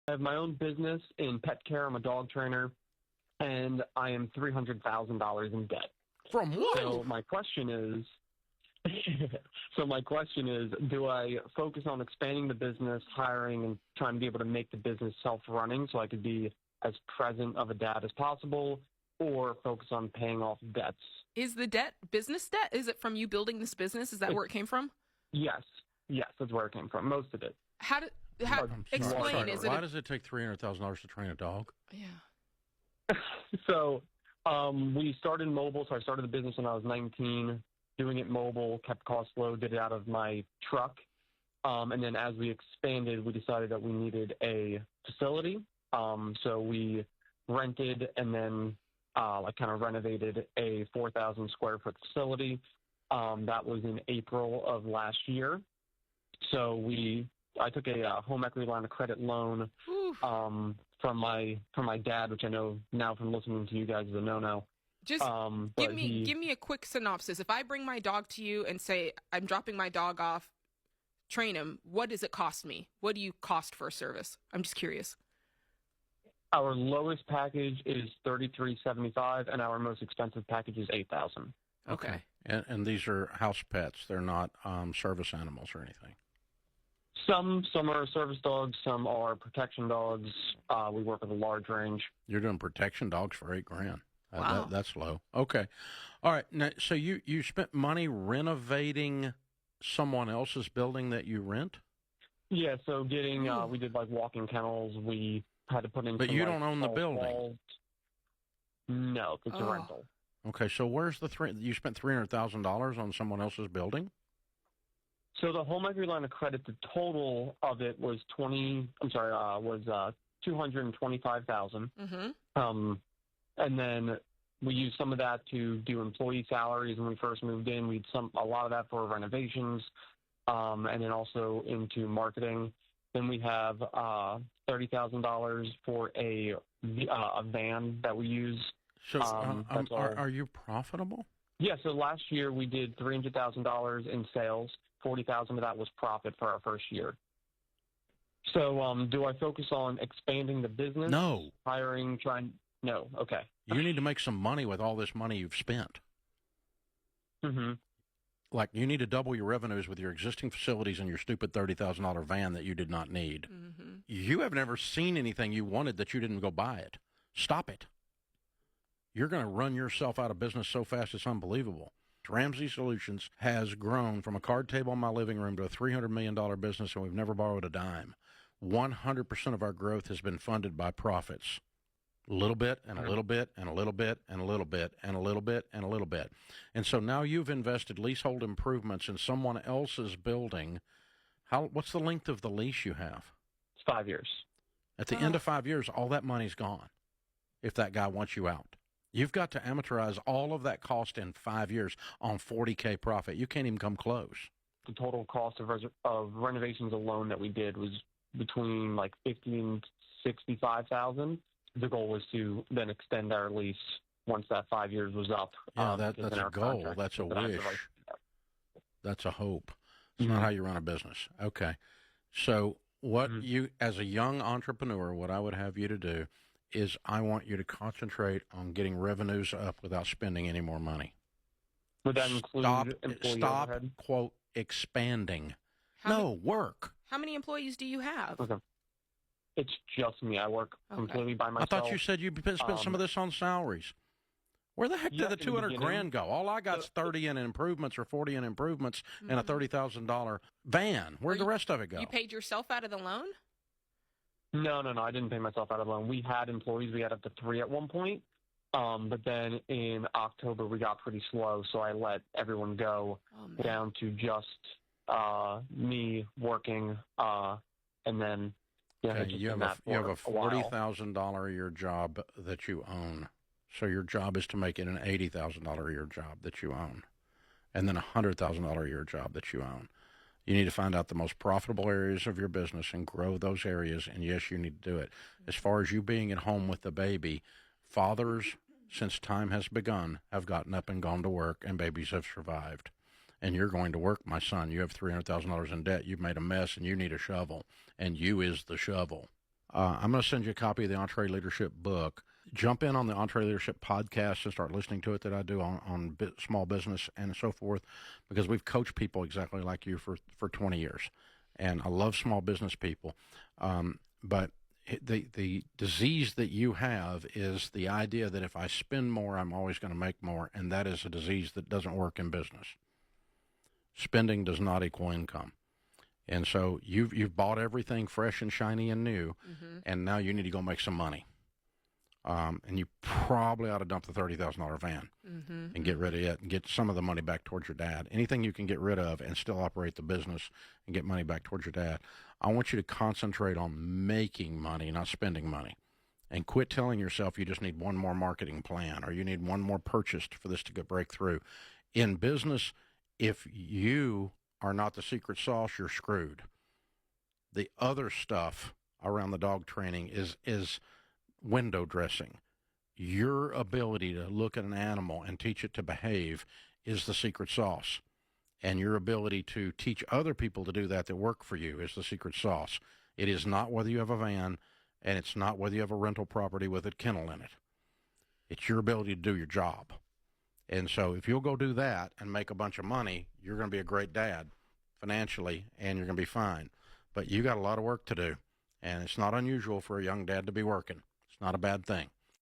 I have my own business in pet care. I'm a dog trainer, and I am $300,000 in debt. From what? So my question is, do I focus on expanding the business, hiring, and trying to be able to make the business self-running so I could be as present of a dad as possible, or focus on paying off debts? Is the debt business debt? Is it from you building this business? Is that where it came from? Yes, that's where it came from, most of it. How explain? Is it why does it take $300,000 to train a dog? Yeah. So we started mobile. So I started the business when I was 19, doing it mobile, kept costs low, did it out of my truck. And then as we expanded, we decided that we needed a facility. So we rented and then kind of renovated a 4,000 square foot facility. That was in April of last year. So I took a home equity line of credit loan from my dad, which I know now from listening to you guys is a no-no. Just give me a quick synopsis. If I bring my dog to you and say I'm dropping my dog off, train him, what does it cost me? What do you cost for a service? I'm just curious. Our lowest package is $33.75, and our most expensive package is $8,000. Okay. And these are house pets. They're not service animals or anything. Some are service dogs. Some are protection dogs. We work with a large range. You're doing protection dogs for $8,000. Wow. That's low. Okay. All right. Now, so you spent money renovating someone else's building that you rent? Yeah. So we did like walking kennels. We had to put in. But you don't own the building. Walls. No, it's a rental. Okay. So where's you spent $300,000 on someone else's building? So the home equity line of credit, the total of it was $225,000. Mm-hmm. And then we used some of that to do employee salaries when we first moved in. We had a lot of that for renovations, and then also into marketing. Then we have $30,000 for a van that we use. So are you profitable? Yeah. So last year we did $300,000 in sales. 40,000 of that was profit for our first year. So do I focus on expanding the business? No. Hiring, no. Okay. You need to make some money with all this money you've spent. Mm-hmm. Like, you need to double your revenues with your existing facilities and your stupid $30,000 van that you did not need. Mm-hmm. You have never seen anything you wanted that you didn't go buy it. Stop it. You're going to run yourself out of business so fast it's unbelievable. Ramsey Solutions has grown from a card table in my living room to a $300 million business, and we've never borrowed a dime. 100% of our growth has been funded by profits. A little bit, and a little bit, and a little bit, and a little bit, and a little bit, and a little bit. And so now you've invested leasehold improvements in someone else's building. What's the length of the lease you have? It's 5 years. At the end of 5 years, all that money's gone if that guy wants you out. You've got to amortize all of that cost in 5 years on $40K profit. You can't even come close. The total cost of renovations alone that we did was between like $50,000 and $65,000. The goal was to then extend our lease once that 5 years was up. Yeah, that's a goal. That's a wish. That's a hope. It's not how you run a business. Okay. So what you, as a young entrepreneur, what I would have you to do is I want you to concentrate on getting revenues up without spending any more money. Would that include employee overhead? Quote, expanding. Work. How many employees do you have? Okay. It's just me. I work completely by myself. I thought you said you spent some of this on salaries. Where the heck did the $200,000 go? All I got's 30 in improvements or 40 in improvements and a $30,000 van. Where'd the rest of it go? You paid yourself out of the loan? No. I didn't pay myself out of the loan. We had employees. We had up to 3 at one point. But then in October, we got pretty slow, so I let everyone go down to just me working. And then you have a $40,000 a year job that you own. So your job is to make it an $80,000 a year job that you own, and then a $100,000 a year job that you own. You need to find out the most profitable areas of your business and grow those areas, and yes, you need to do it. As far as you being at home with the baby, fathers, since time has begun, have gotten up and gone to work, and babies have survived. And you're going to work, my son. You have $300,000 in debt. You've made a mess, and you need a shovel, and you is the shovel. I'm going to send you a copy of the EntreLeadership book. Jump in on the EntreLeadership podcast and start listening to it that I do on small business and so forth, because we've coached people exactly like you for 20 years. And I love small business people. But the disease that you have is the idea that if I spend more, I'm always going to make more. And that is a disease that doesn't work in business. Spending does not equal income. And so you've bought everything fresh and shiny and new, and now you need to go make some money. And you probably ought to dump the $30,000 van and get rid of it and get some of the money back towards your dad. Anything you can get rid of and still operate the business and get money back towards your dad. I want you to concentrate on making money, not spending money. And quit telling yourself you just need one more marketing plan or you need one more purchase for this to break through. In business, if you are not the secret sauce, you're screwed. The other stuff around the dog training is window dressing. Your ability to look at an animal and teach it to behave is the secret sauce. And your ability to teach other people to do that work for you is the secret sauce. It is not whether you have a van, and it's not whether you have a rental property with a kennel in it. It's your ability to do your job. And so if you'll go do that and make a bunch of money, you're going to be a great dad financially, and you're going to be fine. But you got a lot of work to do, and it's not unusual for a young dad to be working. It's not a bad thing.